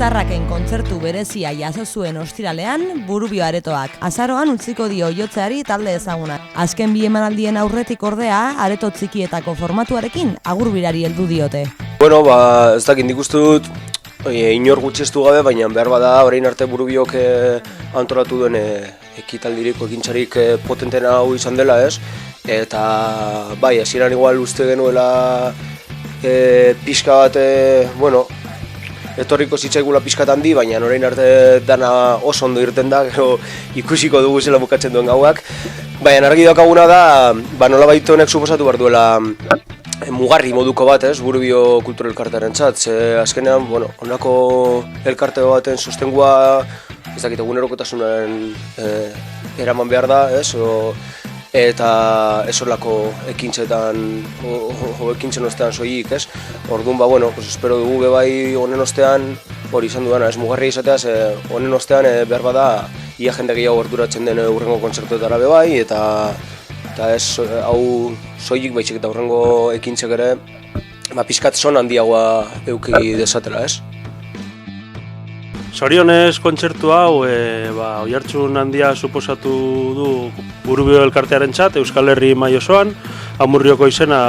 Itzarraken kontzertu berezia jaso zuen ostiralean Burubio aretoak. Azaroan utziko dio jotzeari talde ezaguna. Azken bi emanaldien aurretik ordea, areto txikietako formatuarekin agurbirari heldu diote. Bueno, ez dakit nik uste dut inor gutxestu gabe, baina behar bada orain arte Burubiok antolatu duen ekitaldirik, ekintzarik potentena hau izan dela, ez? Eta bai, hasieran igual uste genuela pixka bat, bueno, etorriko zitzaigula pixkat handi, baina orain arte dana oso ondo irten da, gero ikusiko dugu zela bukatzen duen gauak. Baina argi daukaguna da, nolabait honek suposatu behar duela mugarri moduko bat, ez, Burubio Kultura Elkartearen txat. Azkenean, bueno, honako elkarte baten sostengua, ez dakit egunerokotasunen eraman behar da, ez, eta ez horlako ekintzetan, ekintzen ostean soilik, ez. Orduan, bueno, espero dugu bai honen ostean, hori izan dudana, ez mugarri izatea, honen ostean behar bada ia jende gehiago gerturatzen den hurrengo kontzertuetara bai, eta ez hau soilik baizik eta hurrengo ekintzek ere pixkat son handiagoa eduki desatela, ez? Zorionez kontzertu hau oihartzun handia suposatu du Burubio elkartearen txat, Euskal Herri maila osoan. Amurrioko izena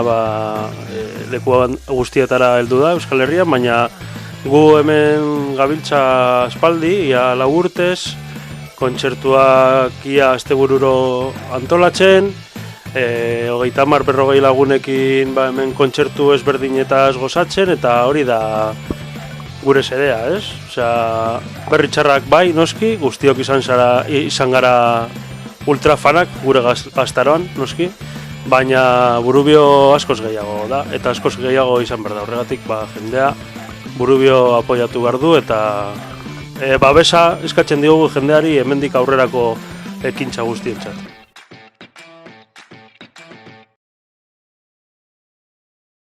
leku guztietara heldu da Euskal Herrian, baina gu hemen gabiltza aspaldi, ia 4 urtez, kontzertuak ia astebururo antolatzen, 30-40 lagunekin hemen kontzertu ezberdinetaz gozatzen, eta hori da gure xedea, ez? Osea, berri txarrak bai, noski, guztiok izan gara ultrafanak gure gaztaroan, noski, baina Burubio askoz gehiago da, eta askoz gehiago izan behar da. Horregatik, jendea Burubio apoiatu behar du, eta babesa eskatzen diogu jendeari hemendik aurrerako ekintza guztientzat.